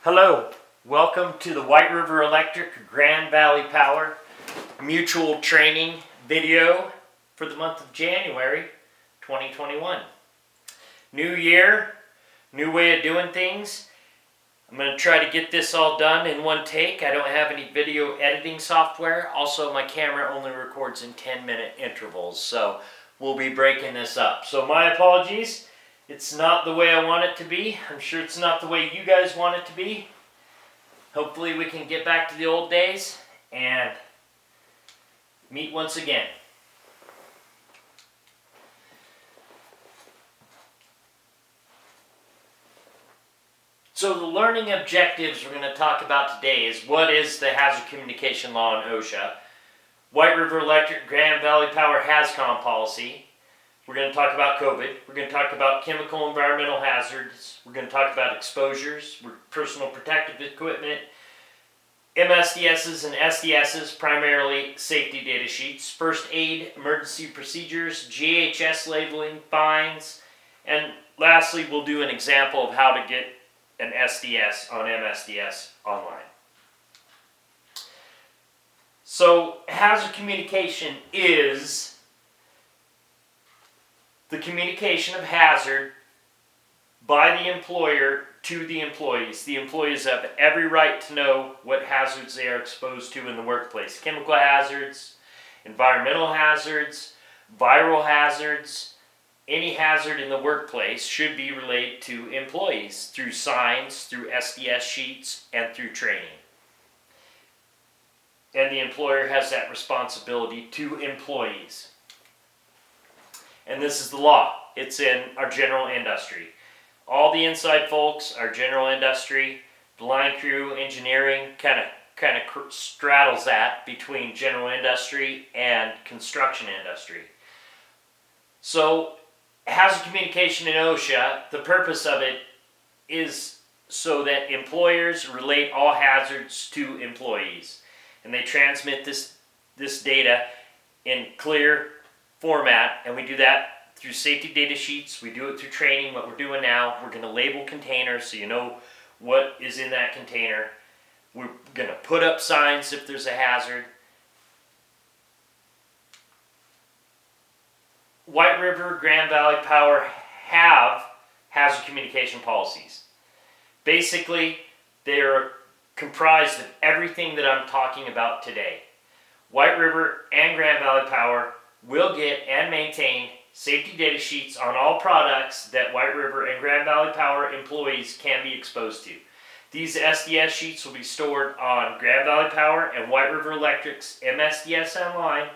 Hello, welcome to the White River Electric Grand Valley Power Mutual Training video for the month of January 2021. New year, new way of doing things. I'm going to try to get this all done in one take. I don't have any video editing software. Also, my camera only records in 10-minute intervals, so we'll be breaking this up. So my apologies. It's not the way I want it to be. I'm sure it's not the way you guys want it to be. Hopefully we can get back to the old days and meet once again. So the learning objectives we're going to talk about today is what is the hazard communication law in OSHA, White River Electric Grand Valley Power Hazcom policy. We're going to talk about COVID. We're going to talk about chemical environmental hazards. We're going to talk about exposures, personal protective equipment, MSDSs and SDSs, primarily safety data sheets, first aid, emergency procedures, GHS labeling, fines, and lastly, we'll do an example of how to get an SDS on MSDS online. So, hazard communication is the communication of hazard by the employer to the employees. The employees have every right to know what hazards they are exposed to in the workplace. Chemical hazards, environmental hazards, viral hazards, any hazard in the workplace should be relayed to employees through signs, through SDS sheets, and through training. And the employer has that responsibility to employees. And this is the law. It's in our general industry. All the inside folks are general industry. The line crew, engineering, kind of straddles that between general industry and construction industry. So, hazard communication in OSHA, the purpose of it is so that employers relate all hazards to employees. And they transmit this data in clear format, and we do that through safety data sheets. We do it through training. What we're doing now, we're going to label containers so you know what is in that container. We're going to put up signs if there's a hazard. White River, Grand Valley Power have hazard communication policies. Basically, they're comprised of everything that I'm talking about today. White River and Grand Valley Power will get and maintain safety data sheets on all products that White River and Grand Valley Power employees can be exposed to. These SDS sheets will be stored on Grand Valley Power and White River Electric's MSDS online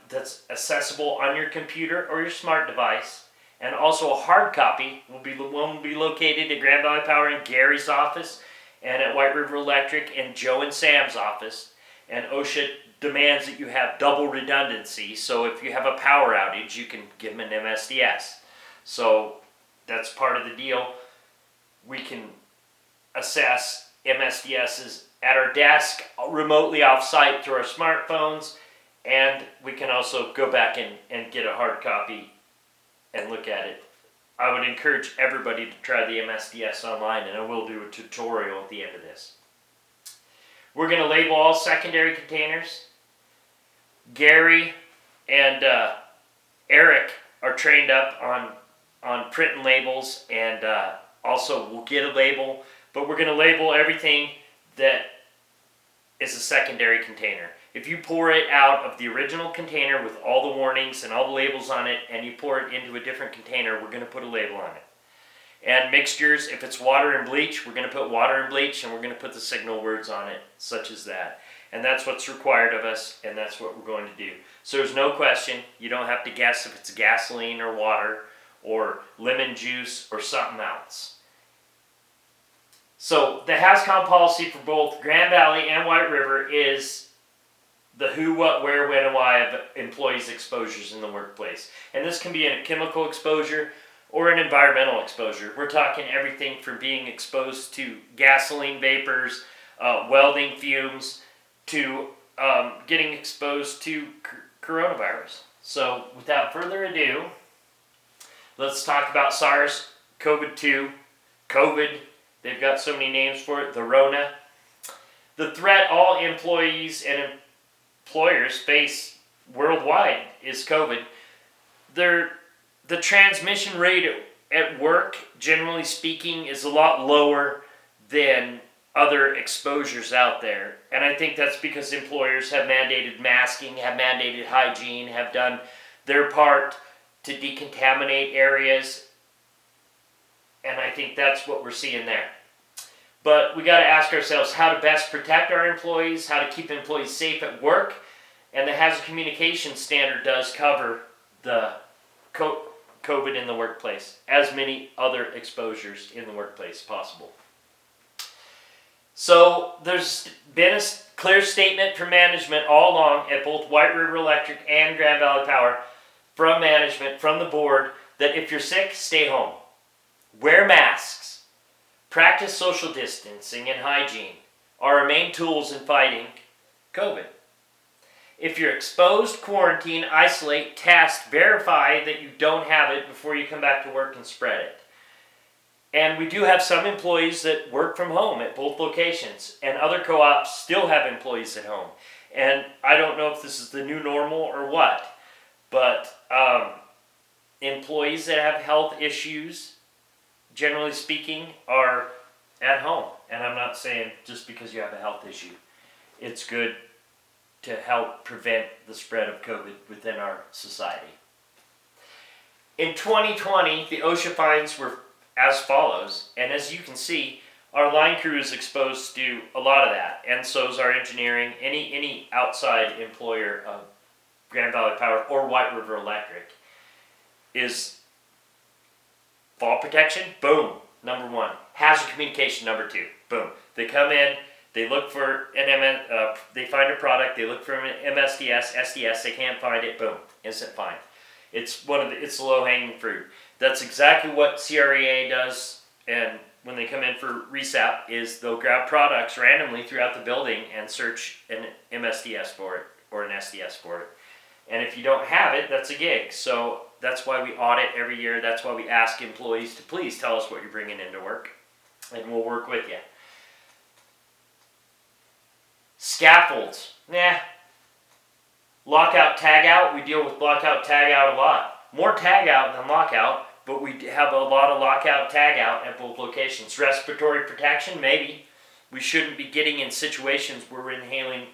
that's accessible on your computer or your smart device. And also a hard copy will be located at Grand Valley Power in Gary's office and at White River Electric in Joe and Sam's office. And OSHA demands that you have double redundancy, so if you have a power outage, you can give them an MSDS. So that's part of the deal. We can assess MSDSs at our desk, remotely off-site through our smartphones, and we can also go back and get a hard copy and look at it. I would encourage everybody to try the MSDS online, and I will do a tutorial at the end of this. We're going to label all secondary containers. Gary and Eric are trained up on printing labels, and also we'll get a label, but we're going to label everything that is a secondary container. If you pour it out of the original container with all the warnings and all the labels on it, and you pour it into a different container, we're going to put a label on it. And mixtures, if it's water and bleach, we're going to put water and bleach, and we're going to put the signal words on it, such as that. And that's what's required of us, and that's what we're going to do. So there's no question. You don't have to guess if it's gasoline or water or lemon juice or something else. So the Hazcom policy for both Grand Valley and White River is the who, what, where, when, and why of employees' exposures in the workplace. And this can be a chemical exposure or an environmental exposure. We're talking everything from being exposed to gasoline vapors, welding fumes, to getting exposed to coronavirus. So without further ado, let's talk about SARS-CoV-2, COVID, They've got so many names for it. The Rona. The threat all employees and employers face worldwide is COVID. The transmission rate at work, generally speaking, is a lot lower than other exposures out there. And I think that's because employers have mandated masking, have mandated hygiene, have done their part to decontaminate areas. And I think that's what we're seeing there. But we got to ask ourselves how to best protect our employees, how to keep employees safe at work. And the Hazard Communication Standard does cover the COVID in the workplace, as many other exposures in the workplace possible. So there's been a clear statement from management all along at both White River Electric and Grand Valley Power, from management, from the board, that if you're sick, stay home. Wear masks. Practice social distancing and hygiene are our main tools in fighting COVID. If you're exposed, quarantine, isolate, test, verify that you don't have it before you come back to work and spread it. And we do have some employees that work from home at both locations, and other co-ops still have employees at home. And I don't know if this is the new normal or what, but employees that have health issues, generally speaking, are at home. And I'm not saying just because you have a health issue. It's good to help prevent the spread of COVID within our society. In 2020, the OSHA fines were as follows, and as you can see, our line crew is exposed to a lot of that, and so is our engineering. Any outside employer of Grand Valley Power or White River Electric is fall protection, boom, number one. Hazard communication, number two, boom. They come in, they look for they find a product, they look for an MSDS, SDS, they can't find it, boom, instant fine. It's the low-hanging fruit. That's exactly what CREA does, and when they come in for RESAP, is they'll grab products randomly throughout the building and search an MSDS for it or an SDS for it. And if you don't have it, that's a gig. So that's why we audit every year. That's why we ask employees to please tell us what you're bringing into work, and we'll work with you. Scaffolds. Lockout, tagout. We deal with lockout, tagout a lot. More tagout than lockout, but we have a lot of lockout, tagout at both locations. Respiratory protection, maybe. We shouldn't be getting in situations where we're inhaling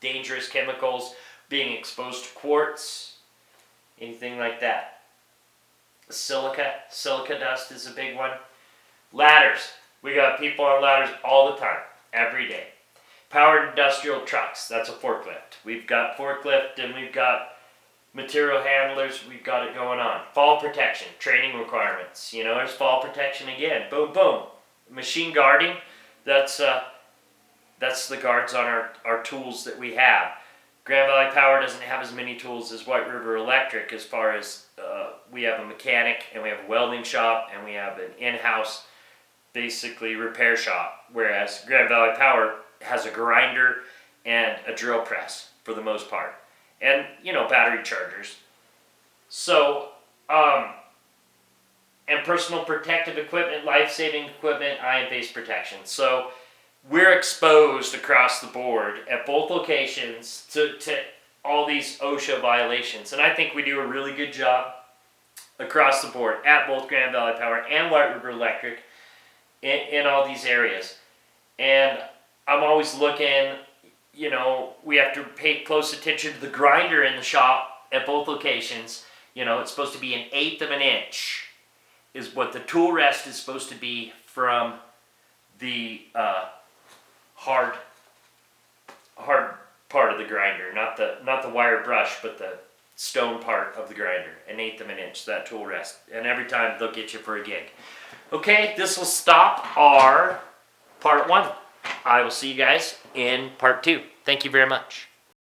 dangerous chemicals, being exposed to quartz, anything like that. Silica dust is a big one. Ladders. We got people on ladders all the time, every day. Powered industrial trucks, that's a forklift. We've got forklift and we've got material handlers, we've got it going on. Fall protection, training requirements. There's fall protection again. Boom, boom. Machine guarding, that's the guards on our tools that we have. Grand Valley Power doesn't have as many tools as White River Electric, as far as we have a mechanic and we have a welding shop and we have an in-house basically repair shop, whereas Grand Valley Power has a grinder and a drill press for the most part. And, battery chargers. So, and personal protective equipment, life-saving equipment, ion-based protection. So, we're exposed across the board at both locations to all these OSHA violations. And I think we do a really good job across the board at both Grand Valley Power and White River Electric in all these areas. And I'm always looking, we have to pay close attention to the grinder in the shop at both locations. It's supposed to be 1/8 of an inch is what the tool rest is supposed to be from the hard part of the grinder, not the wire brush, but the stone part of the grinder. 1/8 of an inch, that tool rest. And every time they'll get you for a gig. Okay, this will stop our part 1. I will see you guys in part 2. Thank you very much.